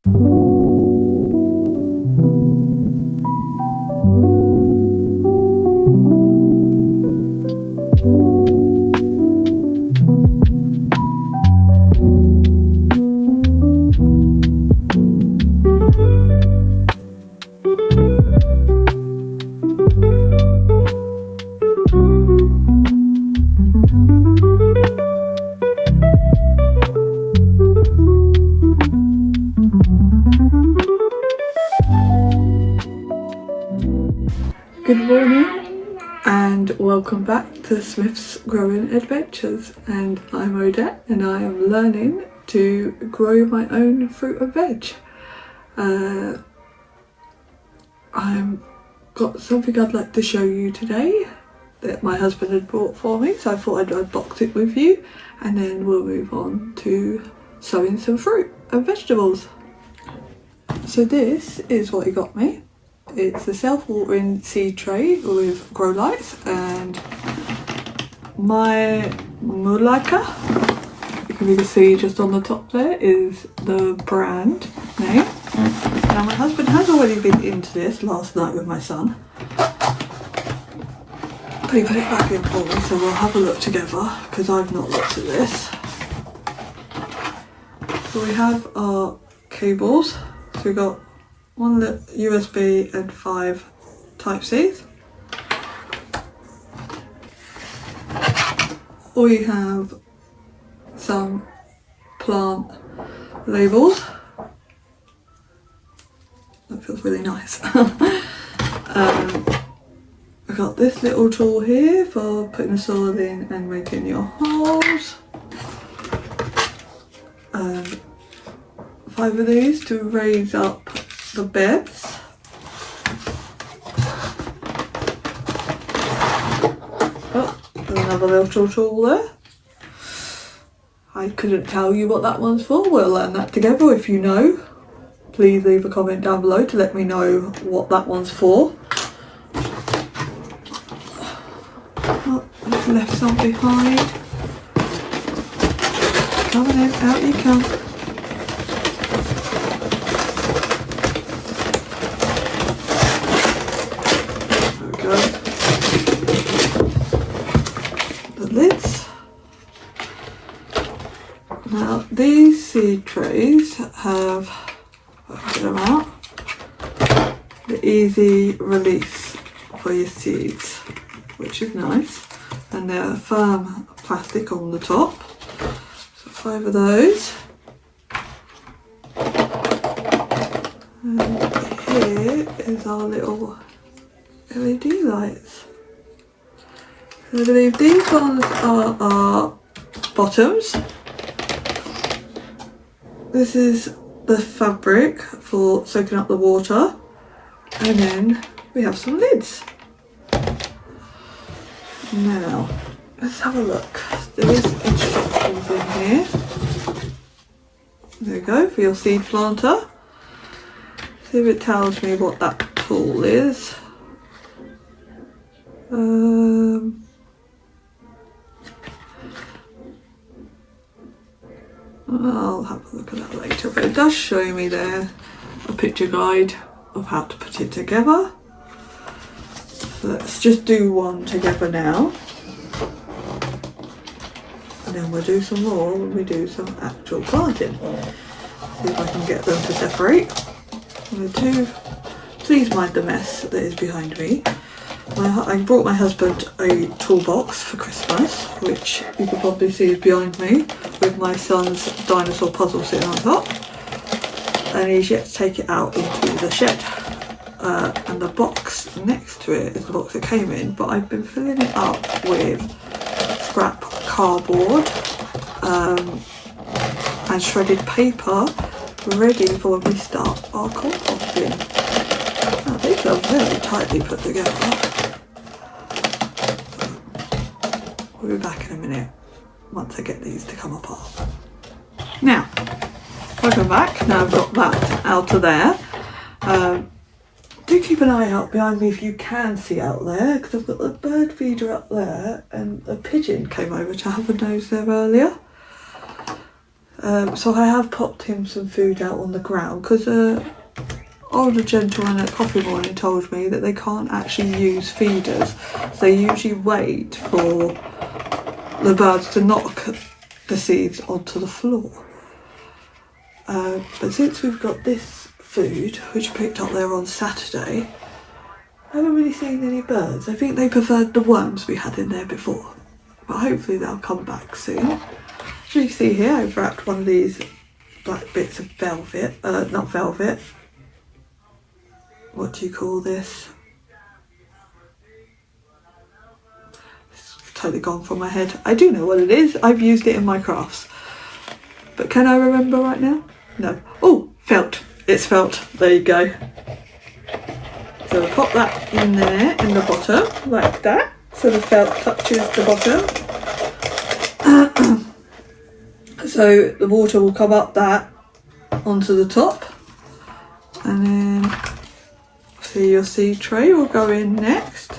Good morning and welcome back to Smith's Growing Adventures, and I'm Odette and I am learning to grow my own fruit and veg. I've got something I'd like to show you today that my husband had bought for me, so I thought I'd unbox it with you and then we'll move on to sowing some fruit and vegetables. So this is what he got me. It's a self-watering seed tray with grow lights and Mymulike. You can see just on the top there is the brand name. Now my husband has already been into this last night with my son, but he put it back in for me, so we'll have a look together because I've not looked at this. So we have our cables. So we've got one USB and 5 Type-Cs. We have some plant labels. That feels really nice. I've got this little tool here for putting the soil in and making your holes. 5 of these to raise up the beds. Oh, there's another little tool there. I couldn't tell you what that one's for. We'll learn that together. If you know, please leave a comment down below to let me know what that one's for. Oh, I've left some behind. Come on in, out you come. Lids. Now these seed trays have, get them out, the easy release for your seeds, which is nice, and they're firm plastic on the top. So 5 of those. And here is our little LED lights. I believe these ones are our bottoms. This is the fabric for soaking up the water, and then we have some lids. Now let's have a look. There is instructions in here. There you go, for your seed planter. See if it tells me what that tool is. I'll have a look at that later, but it does show me there a picture guide of how to put it together. So let's just do one together now, and then we'll do some more when we do some actual planting. See if I can get them to separate. Please mind the mess that is behind me. I brought my husband a toolbox for Christmas, which you can probably see is behind me, with my son's dinosaur puzzle sitting on top, and he's yet to take it out into the shed. And the box next to it is the box it came in, but I've been filling it up with scrap cardboard and shredded paper, ready for when we start our composting. Now these are very tightly put together. We'll be back in a minute once I get these to come apart. Now, welcome back. Now I've got that out of there. Do keep an eye out behind me if you can see out there, because I've got the bird feeder up there and a pigeon came over to have a nose there earlier. So I have popped him some food out on the ground because older gentleman at coffee morning told me that they can't actually use feeders. They usually wait for the birds to knock the seeds onto the floor. But since we've got this food, which I picked up there on Saturday, I haven't really seen any birds. I think they preferred the worms we had in there before. But hopefully they'll come back soon. As you can see here, I've wrapped one of these black bits of velvet, not velvet. What do you call this? It's totally gone from my head. I do know what it is. I've used it in my crafts. But can I remember right now? No. Oh, felt. It's felt. There you go. So we'll pop that in there in the bottom, like that. So the felt touches the bottom. So the water will come up that onto the top. And then see your seed tray will go in next,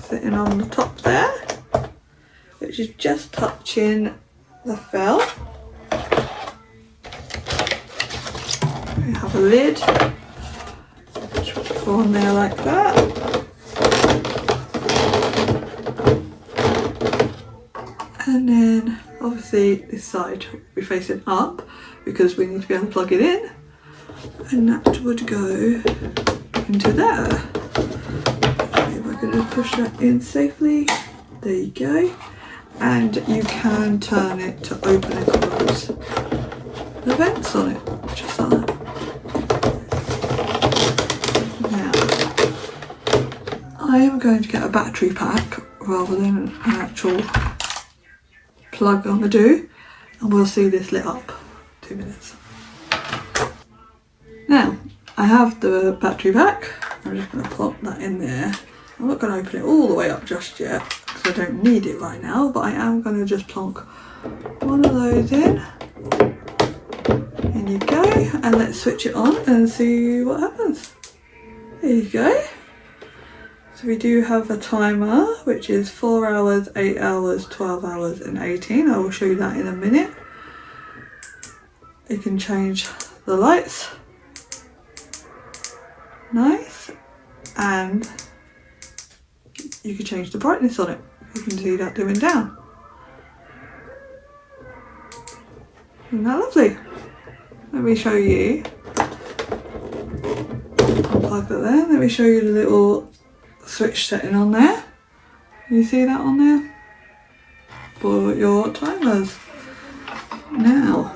sitting on the top there, which is just touching the felt. We have a lid, which will go on there like that. And then obviously this side will be facing up because we need to be able to plug it in, and that would go into there. Okay, we're going to push that in safely. There you go. And you can turn it to open and close the vents on it, just like that. Now, I am going to get a battery pack rather than an actual plug on the do, and we'll see this lit up. 2 minutes. Now, I have the battery pack. I'm just going to plop that in there. I'm not going to open it all the way up just yet because I don't need it right now, but I am going to just plonk one of those in. In you go, and let's switch it on and see what happens. There you go. So we do have a timer, which is 4 hours, 8 hours, 12 hours and 18. I will show you that in a minute. You can change the lights. Nice. And you can change the brightness on it. You can see that doing down. Isn't that lovely? Let me show you. Unplug that there. Let me show you the little switch setting on there. You see that on there? For your timers. Now,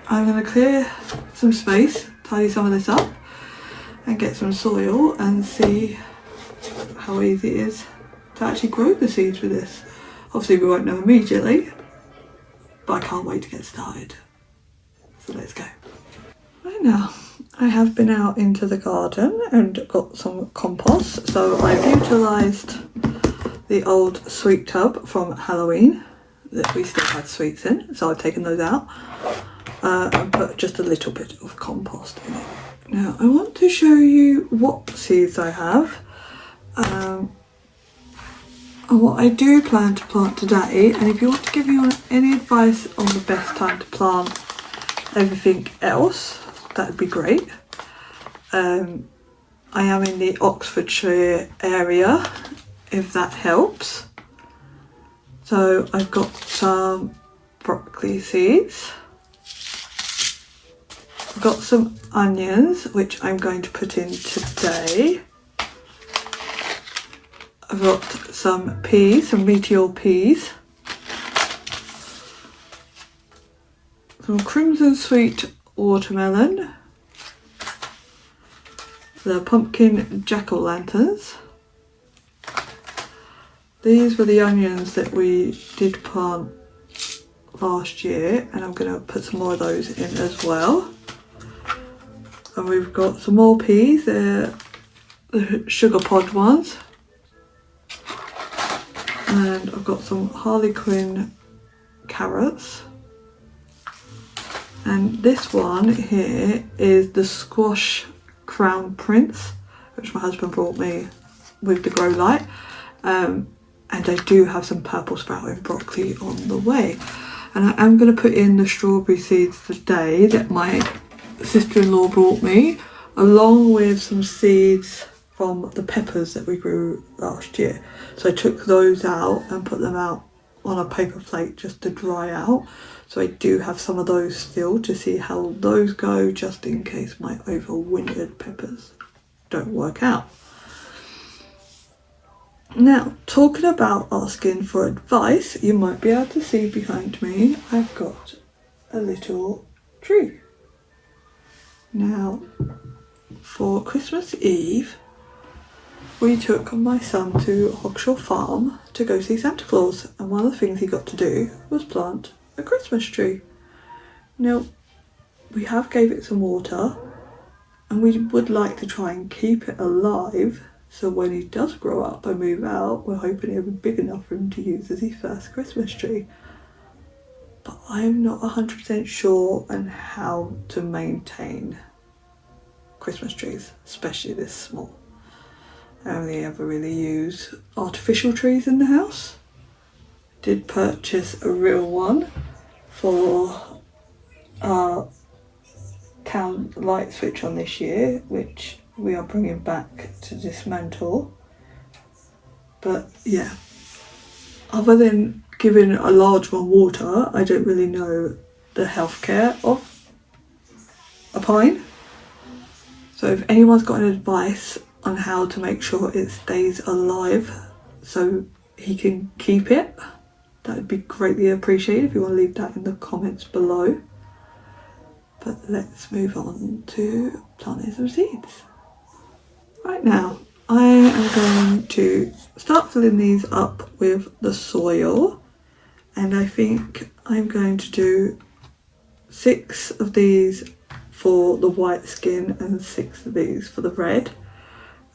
I'm going to clear some space, tidy some of this up, and get some soil and see how easy it is to actually grow the seeds with this. Obviously we won't know immediately, but I can't wait to get started. So let's go. Right now, I have been out into the garden and got some compost. So I've utilised the old sweet tub from Halloween that we still had sweets in. So I've taken those out and put just a little bit of compost in it. Now I want to show you what seeds I have and what I do plan to plant today, and if you want to give me any advice on the best time to plant everything else, that would be great. I am in the Oxfordshire area, if that helps. So I've got some broccoli seeds. I've got some onions, which I'm going to put in today. I've got some peas, some meteor peas. Some crimson sweet watermelon. The pumpkin jack-o'-lanterns. These were the onions that we did plant last year, and I'm going to put some more of those in as well. And we've got some more peas, they're the sugar pod ones. And I've got some Harlequin carrots. And this one here is the squash crown prince, which my husband brought me with the grow light. And I do have some purple sprouting broccoli on the way. And I am going to put in the strawberry seeds today that my sister-in-law brought me, along with some seeds from the peppers that we grew last year. So I took those out and put them out on a paper plate just to dry out. So I do have some of those still to see how those go, just in case my overwintered peppers don't work out. Now, talking about asking for advice, you might be able to see behind me, I've got a little tree. Now, for Christmas Eve, we took my son to Hogshaw Farm to go see Santa Claus, and one of the things he got to do was plant a Christmas tree. Now, we have gave it some water, and we would like to try and keep it alive, so when he does grow up and move out, we're hoping it'll be big enough for him to use as his first Christmas tree. But I'm not 100% sure on how to maintain Christmas trees, especially this small. I only ever really use artificial trees in the house. Did purchase a real one for our town light switch on this year, which we are bringing back to dismantle. But yeah, other than giving a large one water, I don't really know the healthcare of a pine. So if anyone's got any advice on how to make sure it stays alive so he can keep it, that would be greatly appreciated. If you want to leave that in the comments below. But let's move on to planting some seeds. Right now, I am going to start filling these up with the soil, and I think I'm going to do 6 of these for the white skin and 6 of these for the red,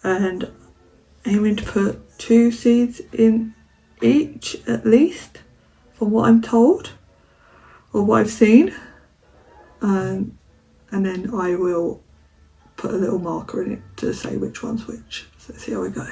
and aiming to put 2 seeds in each at least, from what I'm told or what I've seen, and then I will put a little marker in it to say which one's which. So let's see how we go.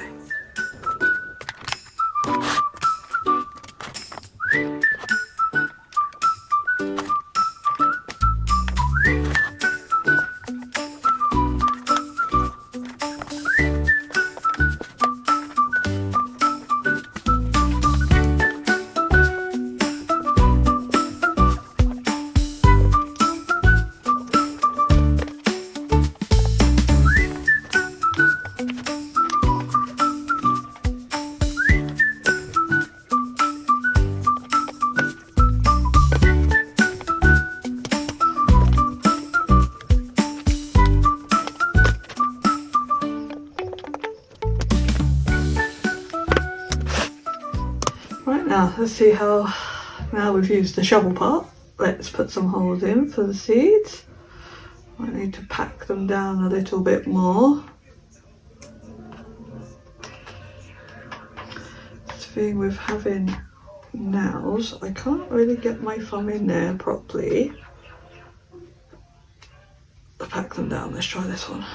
Right now, let's see how, now we've used the shovel part, let's put some holes in for the seeds. I need to pack them down a little bit more. This thing with having nails, I can't really get my thumb in there properly to pack them down. Let's try this one.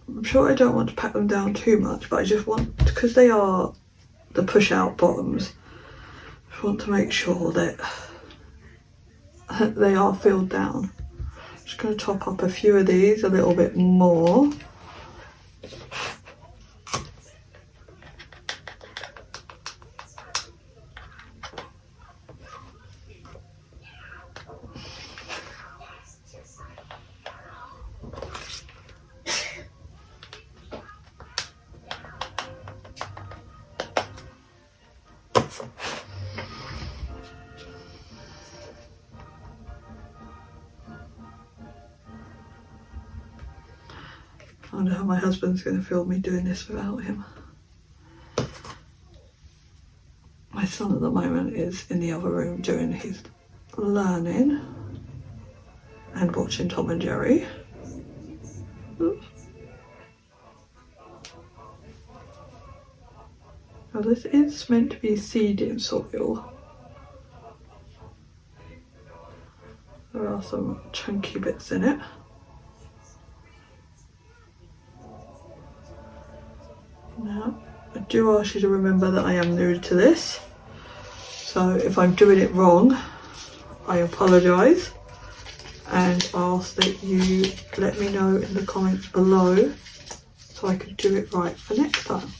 I'm sure I don't want to pack them down too much, but I just want, because they are the push out bottoms, I just want to make sure that they are filled down. I'm just going to top up a few of these a little bit more. I wonder how my husband's going to feel me doing this without him. My son at the moment is in the other room doing his learning and watching Tom and Jerry. Oops. Now this is meant to be seeding soil. There are some chunky bits in it. Now, I do ask you to remember that I am new to this. So if I'm doing it wrong, I apologise and ask that you let me know in the comments below so I can do it right for next time.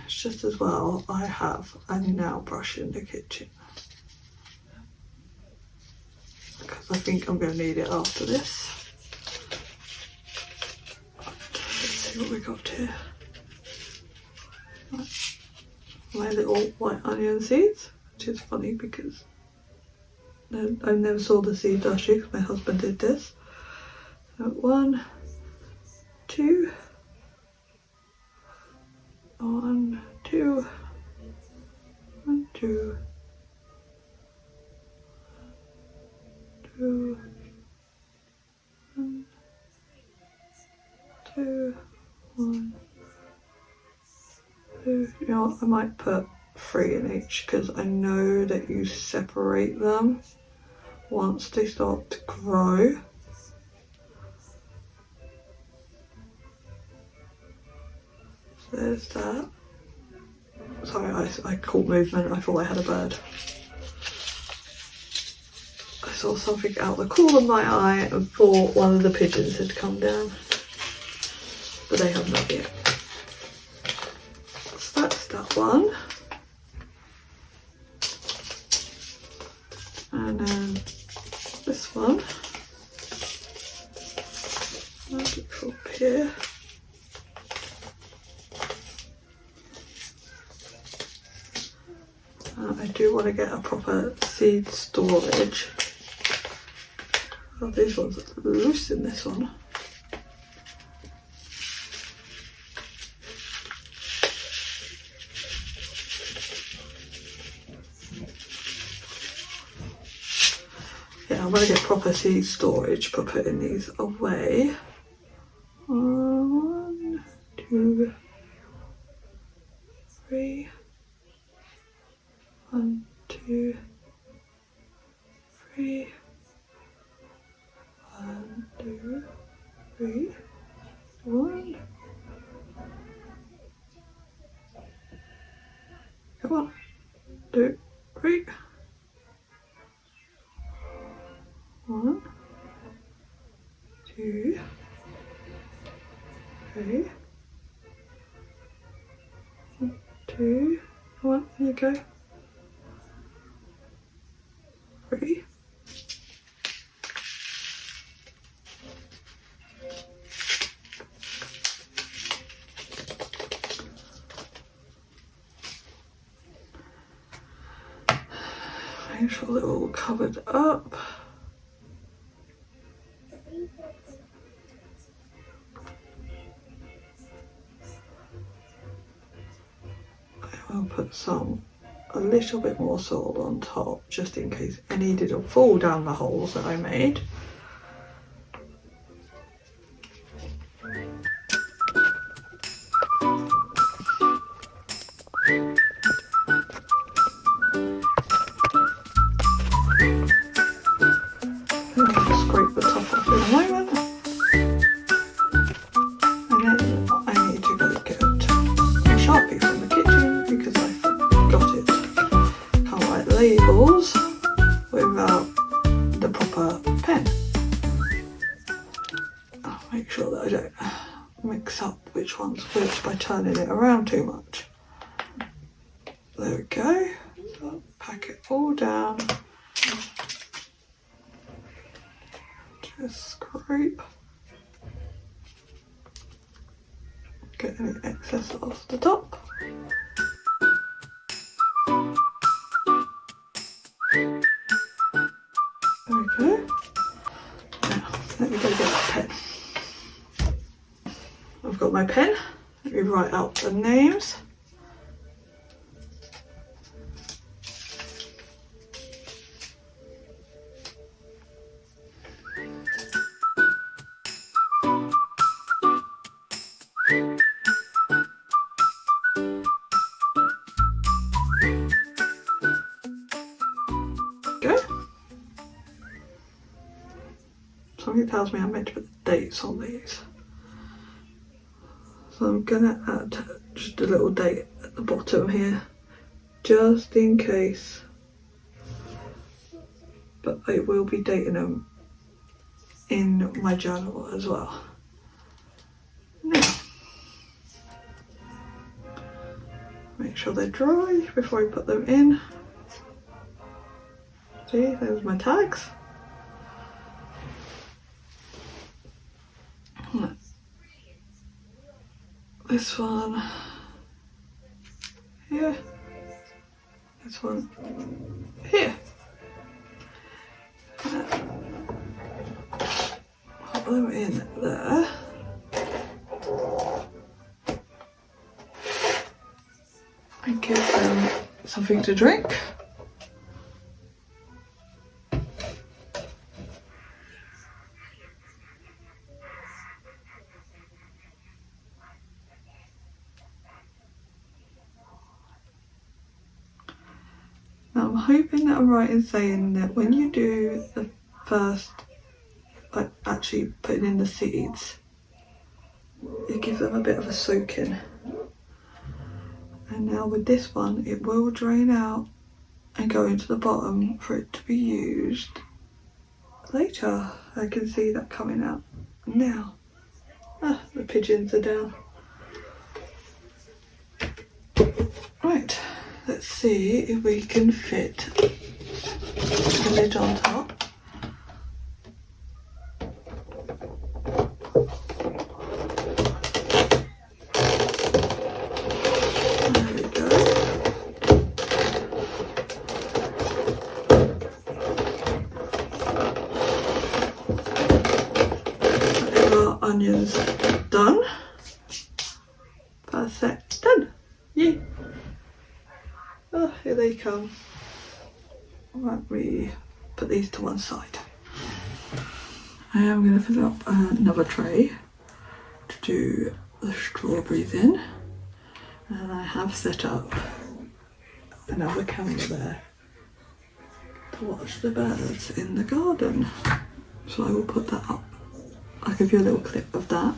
It's just as well I have a nail brush in the kitchen because I think I'm going to need it after this. Let's see what we got here. My little white onion seeds, which is funny because I never saw the seeds last year because my husband did this. So 1, 2, 1, 2, 1, 2, 2, 1, 2, 1, 2. You know what, I might put 3 in each because I know that you separate them once they start to grow. So there's that. Sorry, I caught movement. I thought I had a bird. I saw something out the corner of my eye and thought one of the pigeons had come down, but they have not yet. So that's that one. And then this one. I'll look up here. I do want to get a proper seed storage. Oh, these ones are loose in this one. Yeah, I want to get proper seed storage for putting these away. 1, 2, 3. 1, 2, 3. 1, 2, 3. 1. Come on. 2, 3. 1, 2, 3. 1, 2. 1. Here you go. 3. Make sure they're all covered up. I'll put a little bit more soil on top just in case any didn't fall down the holes that I made. Scrape the top off in a moment. And then I need to go get a Sharpie from the kitchen because I forgot it. Can't write labels without the proper pen. I'll make sure that I don't mix up which one's which by turning it around too much. There we go. So pack it all down. Just scrape. Get any excess off the top. There we go. Now, let me go get that pen. I've got my pen. Let me write out the names. Something tells me I'm meant to put the dates on these. So I'm gonna add just a little date at the bottom here, just in case. But I will be dating them in my journal as well. Now, make sure they're dry before I put them in. See, there's my tags. This one here, this one here. Put them in there. And give them something to drink. Now I'm hoping that I'm right in saying that when you do the first, like actually putting in the seeds, you give them a bit of a soaking. And now with this one, it will drain out and go into the bottom for it to be used later. I can see that coming out now. Ah, the pigeons are down. Right, let's see if we can fit the lid on top. Onions done. Perfect. Done. Yay. Oh, here they come. Let me put these to one side. I am going to fill up another tray to do the strawberries in. And I have set up another camera there to watch the birds in the garden. So I will put that up. I'll give you a little clip of that.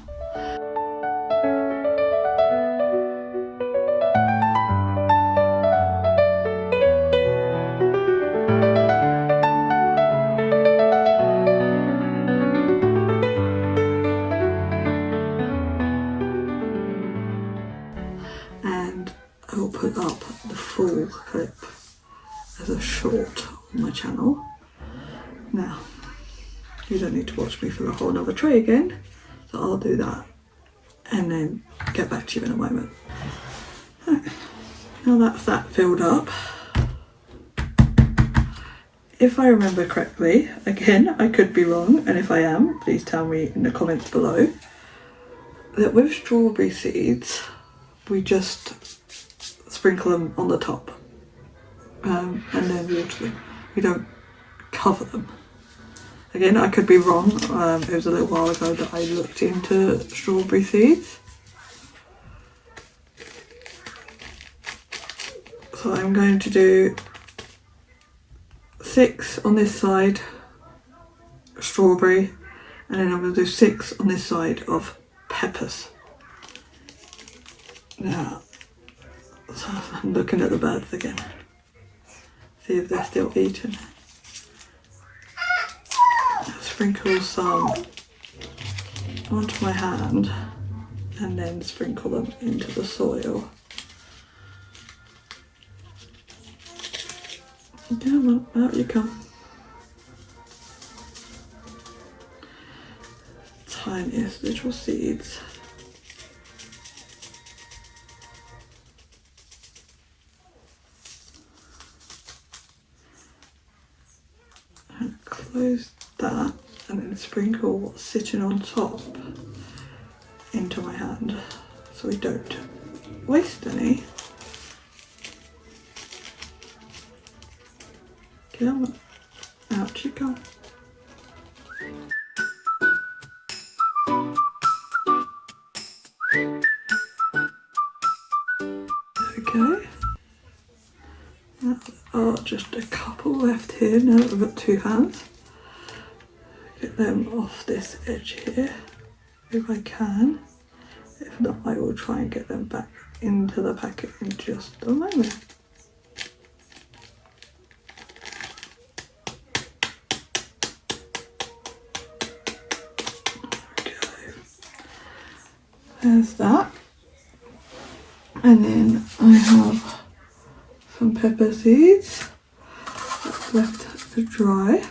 And I will put up the full clip as a short on my channel. Now, you don't need to watch me for a whole nother tray again, so I'll do that and then get back to you in a moment. Right. Now that's that filled up. If I remember correctly, again, I could be wrong, and if I am, please tell me in the comments below, that with strawberry seeds, we just sprinkle them on the top and then water them. We don't cover them. Again, I could be wrong. It was a little while ago that I looked into strawberry seeds. So I'm going to do 6 on this side, strawberry, and then I'm going to do 6 on this side of peppers. Now, so I'm looking at the birds again. See if they're still eating. Sprinkle some onto my hand and then sprinkle them into the soil. Come on, out you come. Tiniest little seeds. And close that. And then sprinkle what's sitting on top into my hand so we don't waste any. Come on, out you go. Okay. Oh, just a couple left here. Now that we've got 2 hands. Get them off this edge here if I can, If not, I will try and get them back into the packet in just a moment. There's that, and then I have some pepper seeds that's left to dry.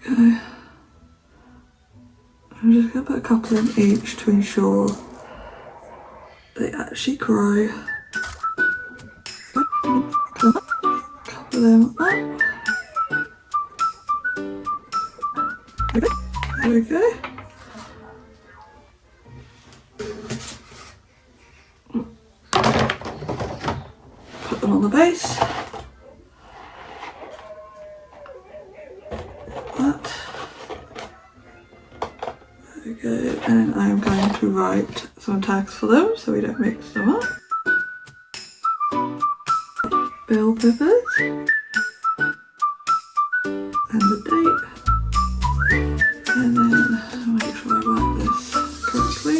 Okay, I'm just going to put a couple in each to ensure they actually grow. Couple of them up. Okay, there we go. Put them on the base. That. There we go. And then I am going to write some tags for them so we don't mix them up. Bell peppers. And the date. And then make sure I write this correctly.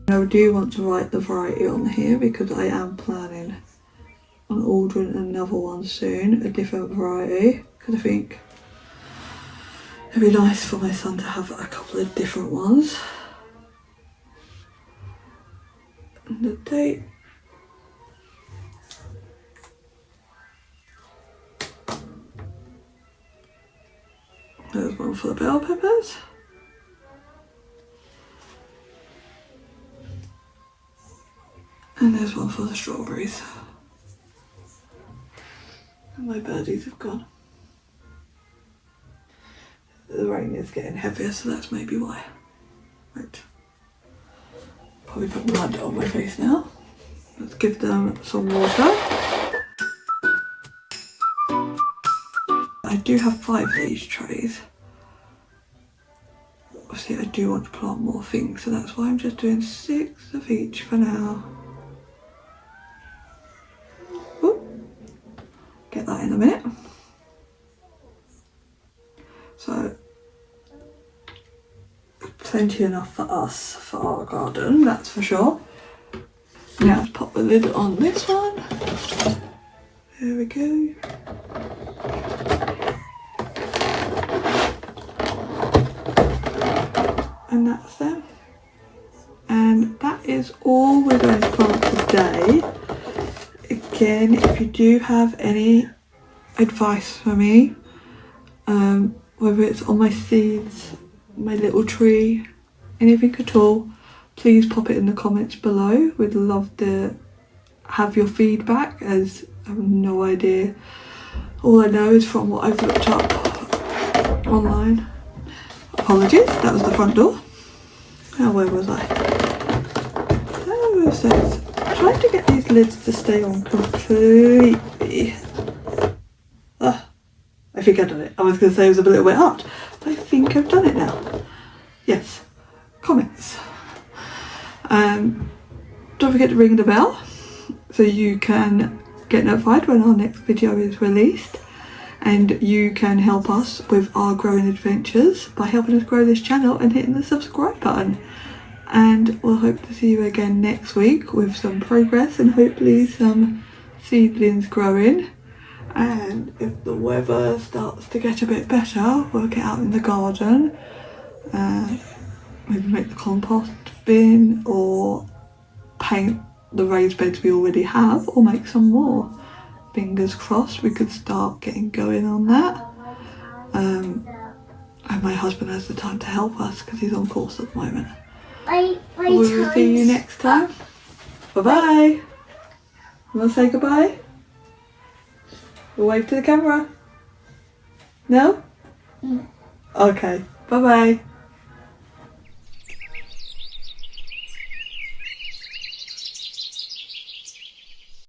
I do want to write the variety on here because I am planning on ordering another one soon, a different variety, because I think it'd be nice for my son to have a couple of different ones. And the date. There's one for the bell peppers. And there's one for the strawberries. And my birdies have gone. The rain is getting heavier, so that's maybe why. Right. Probably put mud on my face now. Let's give them some water. I do have 5 of these trays. Obviously I do want to plant more things, so that's why I'm just doing 6 of each for now. Get that in a minute. So, plenty enough for us, for our garden, that's for sure. Now let's pop the lid on this one. There we go. And that's them. And that is all we're going to plant today. Again, if you do have any advice for me, whether it's on my seeds, my little tree, anything at all, please pop it in the comments below. We'd love to have your feedback, as I have no idea. All I know is from what I've looked up online. Apologies, that was the front door. Now where was I? There it says, trying to get these lids to stay on completely. I think I've done it. I was going to say it was a little bit hard, but I think I've done it now. Yes. Comments. Don't forget to ring the bell so you can get notified when our next video is released, and you can help us with our growing adventures by helping us grow this channel and hitting the subscribe button. And we'll hope to see you again next week with some progress and hopefully some seedlings growing. And if the weather starts to get a bit better, we'll get out in the garden and maybe make the compost bin or paint the raised beds we already have, or make some more. Fingers crossed we could start getting going on that. And my husband has the time to help us because he's on course at the moment. We'll see you next time. Bye bye. You want to say goodbye? We'll wave to the camera. No? Okay. Bye bye.